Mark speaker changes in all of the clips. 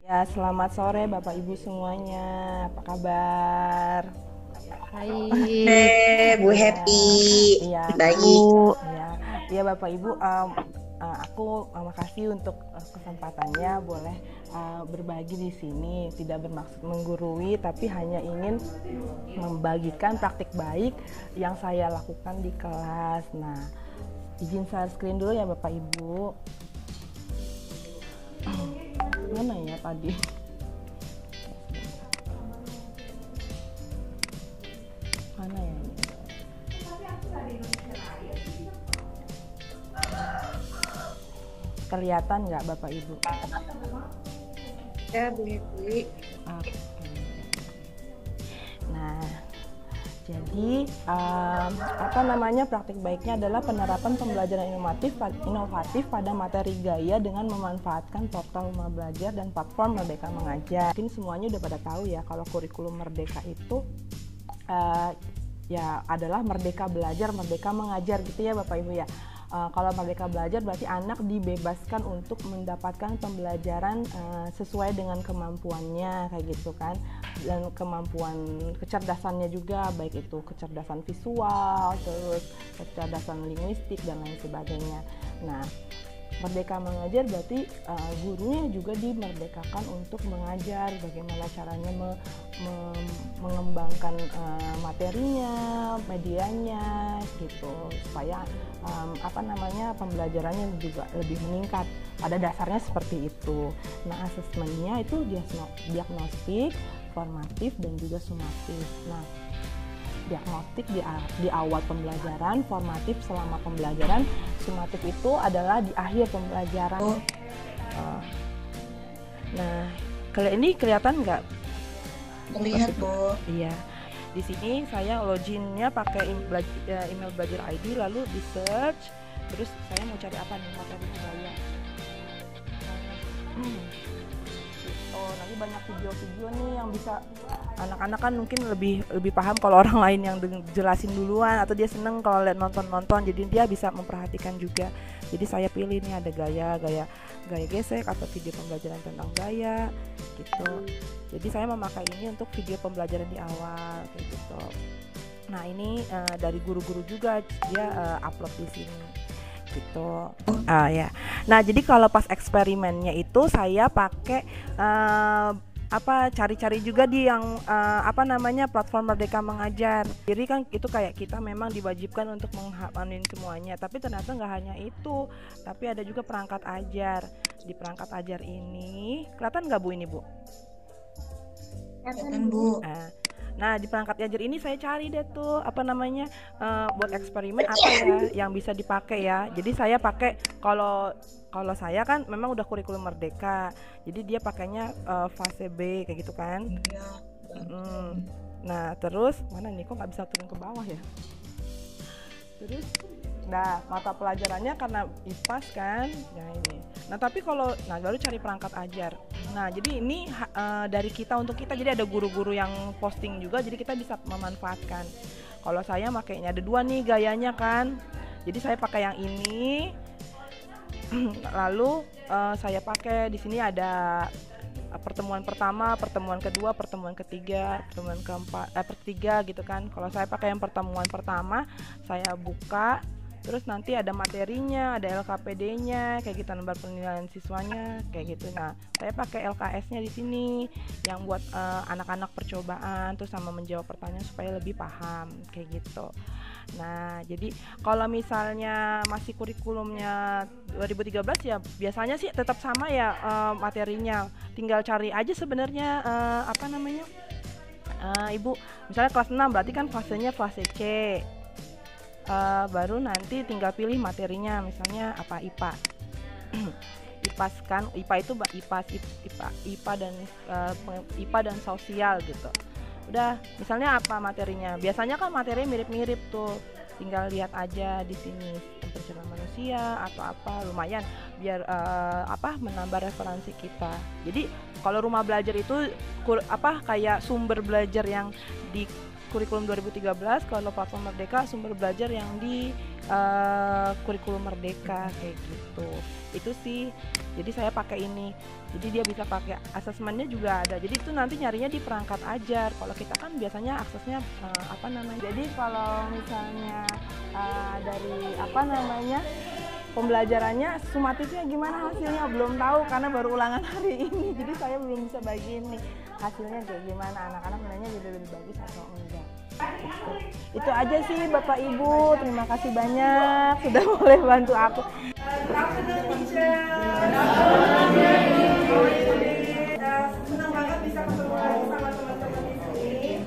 Speaker 1: Ya, selamat sore Bapak Ibu semuanya. Apa kabar?
Speaker 2: Baik,
Speaker 3: Bu
Speaker 1: Iya,
Speaker 3: Happy,
Speaker 1: iya
Speaker 3: baik.
Speaker 1: Bu. Iya Bapak Ibu. Aku makasih untuk kesempatannya boleh berbagi di sini. Tidak bermaksud menggurui, tapi hanya ingin membagikan praktik baik yang saya lakukan di kelas. Nah, izin share screen dulu ya Bapak Ibu. Mana ya tadi? Mana ya? Kelihatan nggak Bapak Ibu?
Speaker 3: Ya, Bu Happy.
Speaker 1: Oke. Nah, jadi apa namanya praktik baiknya adalah penerapan pembelajaran inovatif pada materi gaya dengan memanfaatkan portal Rumah Belajar dan platform Merdeka Mengajar. Mungkin semuanya udah pada tahu ya kalau kurikulum Merdeka itu ya adalah Merdeka Belajar, Merdeka Mengajar gitu ya Bapak Ibu ya. Kalau Merdeka Belajar berarti anak dibebaskan untuk mendapatkan pembelajaran sesuai dengan kemampuannya kayak gitu kan, dan kemampuan kecerdasannya juga, baik itu kecerdasan visual, terus kecerdasan linguistik dan lain sebagainya. Nah, Merdeka Mengajar berarti gurunya juga dimerdekakan untuk mengajar bagaimana caranya mengembangkan materinya, medianya gitu supaya apa namanya pembelajarannya juga lebih meningkat. Pada dasarnya seperti itu. Nah, asesmennya itu diagnostik, formatif dan juga sumatif. Nah, diagnostik di awal pembelajaran, formatif selama pembelajaran, sumatif itu adalah di akhir pembelajaran. Nah, kalau ini kelihatan nggak?
Speaker 3: Terlihat, Bu.
Speaker 1: Iya. Di sini saya loginnya pakai email belajar ID, lalu di search, terus saya mau cari apa nih materi budaya. Oh, nanti banyak video-video nih yang bisa anak-anak kan mungkin lebih paham kalau orang lain yang jelasin duluan, atau dia seneng kalau lihat nonton, jadi dia bisa memperhatikan juga. Jadi saya pilih nih ada gaya gesek atau video pembelajaran tentang gaya gitu. Jadi saya memakai ini untuk video pembelajaran di awal kayak gitu. Nah, ini dari guru-guru juga dia upload di sini gitu. Ya. Nah, jadi kalau pas eksperimennya itu saya pakai cari-cari juga di yang apa namanya platform Merdeka Mengajar. Jadi kan itu kayak kita memang diwajibkan untuk menghafalin semuanya, tapi ternyata nggak hanya itu, tapi ada juga perangkat ajar. Di perangkat ajar ini kelihatan nggak Bu ini Bu?
Speaker 3: Kelihatan, Bu.
Speaker 1: Nah, di perangkat ajar ini saya cari deh tuh apa namanya buat eksperimen apa ya yang bisa dipakai ya. Jadi saya pakai kalau saya kan memang udah kurikulum Merdeka, jadi dia pakainya fase B kayak gitu kan. Nah, terus mana nih kok nggak bisa turun ke bawah ya? Terus, nah mata pelajarannya karena IPAS kan, nah ini. Nah tapi baru cari perangkat ajar. Nah jadi ini dari kita untuk kita, jadi ada guru-guru yang posting juga, jadi kita bisa memanfaatkan. Kalau saya makainya ada dua nih gayanya kan, jadi saya pakai yang ini. Lalu saya pakai di sini ada pertemuan pertama, pertemuan kedua, pertemuan ketiga, pertemuan keempat, ketiga gitu kan. Kalau saya pakai yang pertemuan pertama, saya buka, terus nanti ada materinya, ada LKPD-nya, kayak gitu, lembar penilaian siswanya, kayak gitu. Nah, saya pakai LKS-nya di sini yang buat anak-anak percobaan, terus sama menjawab pertanyaan supaya lebih paham, kayak gitu. Nah, jadi kalau misalnya masih kurikulumnya 2013 ya biasanya sih tetap sama ya materinya. Tinggal cari aja sebenarnya apa namanya? Ibu, misalnya kelas 6 berarti kan fasenya fase C. Baru nanti tinggal pilih materinya, misalnya apa IPA. IPAS kan, IPA itu IPA dan sosial gitu. Udah, misalnya apa materinya? Biasanya kan materinya mirip-mirip tuh. Tinggal lihat aja di sini pencernaan manusia atau apa, lumayan biar menambah referensi kita. Jadi kalau rumah belajar itu kayak sumber belajar yang kurikulum 2013, kalau platform Merdeka sumber belajar yang di kurikulum Merdeka kayak gitu. Itu sih. Jadi saya pakai ini. Jadi dia bisa pakai asesmennya juga ada. Jadi itu nanti nyarinya di perangkat ajar. Kalau kita kan biasanya aksesnya Jadi kalau misalnya dari pembelajarannya sumatifnya gimana hasilnya belum tahu karena baru ulangan hari ini. Jadi saya belum bisa bagiin nih hasilnya kayak gimana, anak-anak nilainya jadi lebih bagus atau enggak. Itu aja sih Bapak Ibu, terima kasih banyak sudah boleh bantu aku. Senang banget bisa ketemu lagi sama teman-teman di sini.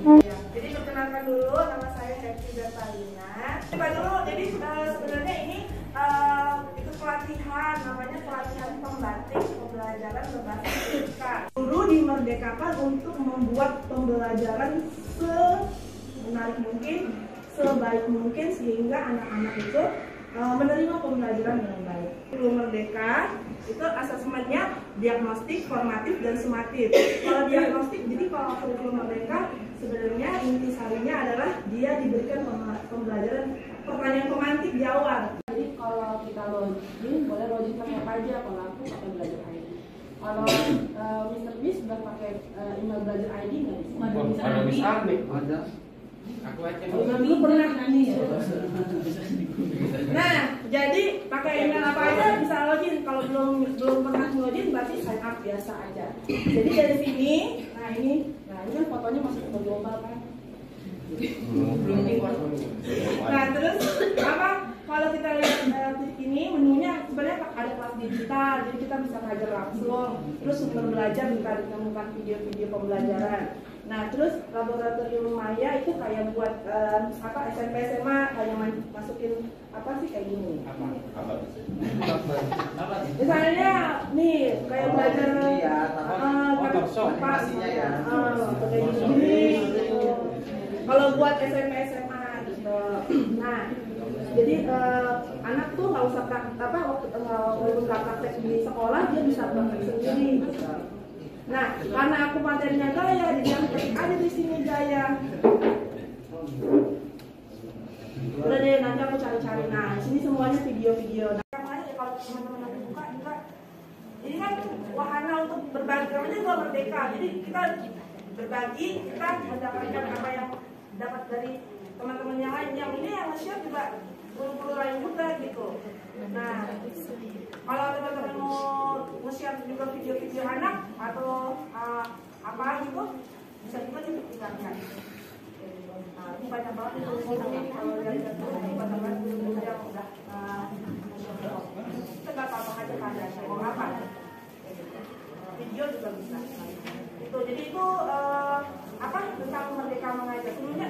Speaker 1: Jadi perkenalkan dulu, nama saya Hepsi Bertalina. Jadi sebenarnya ini itu pelatihan, namanya pelatihan pembatik pembelajaran berbasis Merdeka. Guru dimerdekakan untuk membuat pembelajaran semenarik mungkin, sebaik mungkin sehingga anak-anak itu menerima pembelajaran dengan baik. Guru Merdeka itu asesmennya diagnostik, formatif, dan sumatif. Kalau diagnostik, jadi kalau kurikulum Merdeka sebenarnya intisarinya adalah dia diberikan pembelajaran pertanyaan pemantik di awal.
Speaker 4: Jadi kalau kita login, boleh login pakai apa aja? Kalau aku pakai belajar ID. Kalau Mr. B sudah pakai email belajar ID nggak?
Speaker 5: Ada bisa ada. Aku aja
Speaker 4: dulu pernah nih.
Speaker 1: Nah, jadi pakai email apa aja bisa login. Kalau belum pernah login berarti sign up biasa aja. Jadi dari sini, nah ini kan fotonya masih global kan. Nah terus kalau kita lihat titik ini menunya sebenarnya ada kelas digital, jadi kita bisa ngajar langsung. Terus sumber belajar bisa ditemukan video-video pembelajaran. Nah terus laboratorium Maya itu kayak buat SMP SMA kayak masukin kayak gini. Misalnya nih kayak belajar kayak gini. Kalau buat SMP SMA gitu. Nah, jadi anak tuh nggak usah praktek di sekolah, dia bisa praktek sendiri gitu. Nah, karena aku materinya gaya, jadi ada di sini gaya. Udah deh, nanti aku cari-cari. Nah, di sini semuanya video-video. Nah, kalau teman-teman nanti buka juga, ini kan wahana untuk berbagi. Namanya juga Merdeka. Jadi kita berbagi, kita mendapatkan apa yang dapat dari teman-teman yang lain. Yang ini yang nge-share juga guru-guru lain juga gitu. Nah, kalau teman-teman mau nge-share juga video-video anak atau apa gitu, bisa juga ditinggalkan. Nah, ini banyak banget itu. Kalau lihat dulu, ini banyak banget guru yang udah kita nggak apa-apa aja ada mau apa. Video juga bisa. Itu jadi itu tentang Merdeka Mengajar sebelumnya.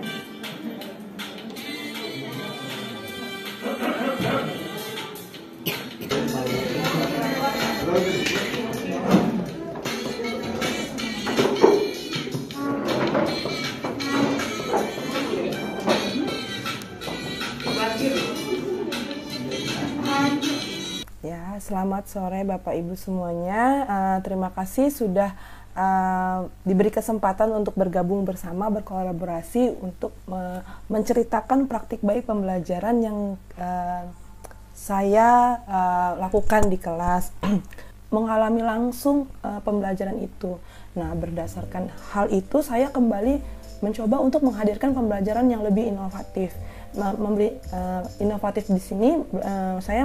Speaker 1: Ya, selamat sore Bapak Ibu semuanya. Terima kasih sudah diberi kesempatan untuk bergabung bersama, berkolaborasi untuk menceritakan praktik baik pembelajaran yang saya lakukan di kelas. Mengalami langsung pembelajaran itu. Nah, berdasarkan hal itu saya kembali mencoba untuk menghadirkan pembelajaran yang lebih inovatif. Inovatif di sini saya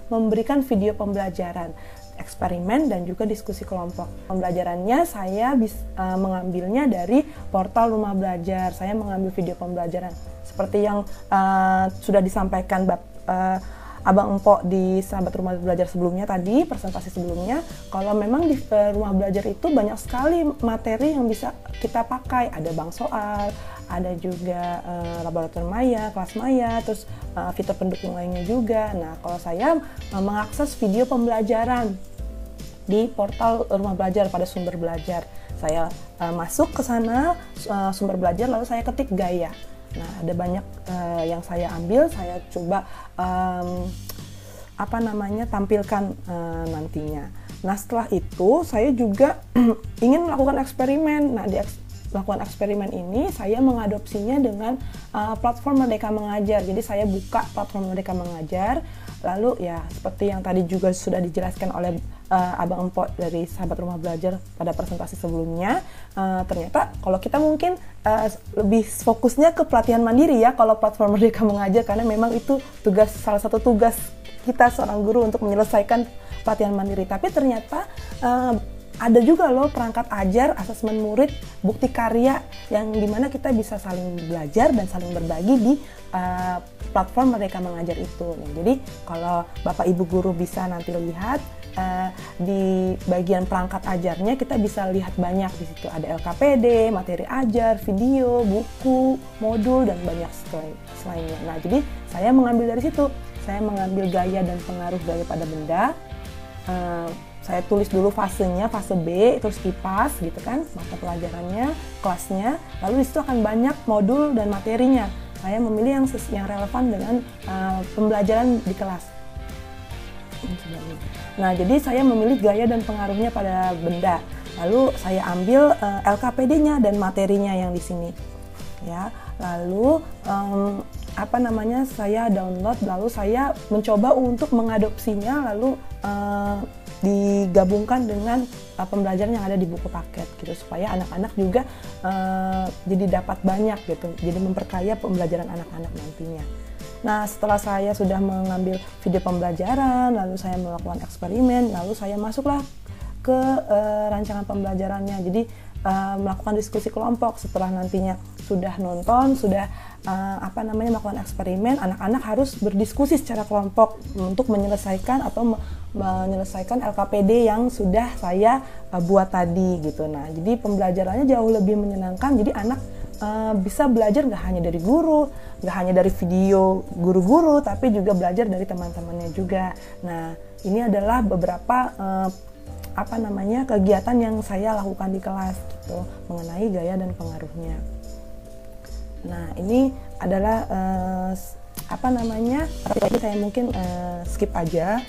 Speaker 1: memberikan video pembelajaran, eksperimen dan juga diskusi kelompok. Pembelajarannya saya mengambilnya dari portal Rumah Belajar. Saya mengambil video pembelajaran seperti yang sudah disampaikan Abang Empok di Sahabat Rumah Belajar sebelumnya tadi, presentasi sebelumnya. Kalau memang di Rumah Belajar itu banyak sekali materi yang bisa kita pakai. Ada bank soal, ada juga laboratorium Maya, kelas Maya, terus fitur pendukung lainnya juga. Nah, kalau saya mengakses video pembelajaran di portal Rumah Belajar pada sumber belajar, saya masuk ke sana sumber belajar, lalu saya ketik gaya. Nah, ada banyak yang saya ambil, saya coba tampilkan nantinya. Nah, setelah itu saya juga ingin melakukan eksperimen. Nah, melakukan eksperimen ini, saya mengadopsinya dengan platform Merdeka Mengajar. Jadi saya buka platform Merdeka Mengajar, lalu ya seperti yang tadi juga sudah dijelaskan oleh Abang Empok dari Sahabat Rumah Belajar pada presentasi sebelumnya, ternyata kalau kita mungkin lebih fokusnya ke pelatihan mandiri ya kalau platform Merdeka Mengajar, karena memang itu salah satu tugas kita seorang guru untuk menyelesaikan pelatihan mandiri. Tapi ternyata ada juga loh perangkat ajar, asesmen murid, bukti karya yang dimana kita bisa saling belajar dan saling berbagi di platform Merdeka Mengajar itu. Nah, jadi kalau Bapak Ibu guru bisa nanti lihat di bagian perangkat ajarnya, kita bisa lihat banyak di situ, ada LKPD, materi ajar, video, buku, modul dan banyak selainnya. Nah, jadi saya mengambil dari situ, saya mengambil gaya dan pengaruh daripada benda. Saya tulis dulu fasenya, fase B, terus kipas gitu kan, mata pelajarannya, kelasnya, lalu di situ akan banyak modul dan materinya. Saya memilih yang relevan dengan pembelajaran di kelas. Nah, jadi saya memilih gaya dan pengaruhnya pada benda. Lalu saya ambil LKPD-nya dan materinya yang di sini. Ya, lalu saya download, lalu saya mencoba untuk mengadopsinya, lalu digabungkan dengan pembelajaran yang ada di buku paket gitu, supaya anak-anak juga jadi dapat banyak gitu, jadi memperkaya pembelajaran anak-anak nantinya. Nah, setelah saya sudah mengambil video pembelajaran, lalu saya melakukan eksperimen, lalu saya masuklah ke rancangan pembelajarannya. Jadi melakukan diskusi kelompok. Setelah nantinya sudah nonton, sudah melakukan eksperimen, anak-anak harus berdiskusi secara kelompok untuk menyelesaikan LKPD yang sudah saya buat tadi gitu. Nah, jadi pembelajarannya jauh lebih menyenangkan. Jadi anak bisa belajar nggak hanya dari guru, nggak hanya dari video guru-guru, tapi juga belajar dari teman-temannya juga. Nah, ini adalah beberapa kegiatan yang saya lakukan di kelas gitu, mengenai gaya dan pengaruhnya. Nah, ini adalah saya mungkin skip aja.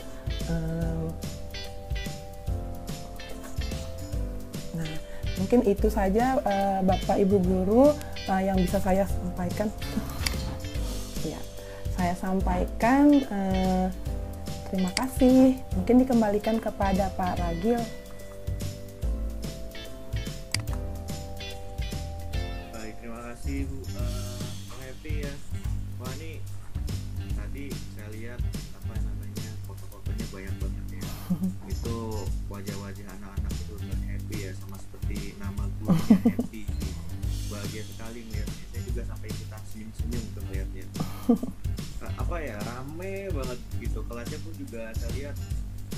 Speaker 1: Nah, mungkin itu saja Bapak Ibu guru yang bisa saya sampaikan. Ya, saya sampaikan. Terima kasih. Mungkin dikembalikan kepada Pak Ragil.
Speaker 6: Baik, terima kasih Bu Happy ya. Wah, ini tadi saya lihat foto-fotonya banyak banget ya. Itu wajah-wajah anak-anak itu udah happy ya, sama seperti nama gurunya happy. Bahagia sekali melihatnya. Saya juga sampai ikutan senyum-senyum tuh melihatnya. Rame banget gitu, kelasnya pun juga saya lihat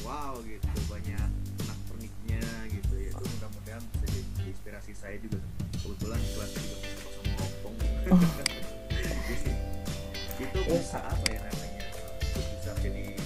Speaker 6: wow gitu, banyak anak perniknya gitu ya. Itu mudah-mudahan bisa jadi inspirasi saya juga, kebetulan kelasnya juga kosong ngopong itu bisa itu bisa jadi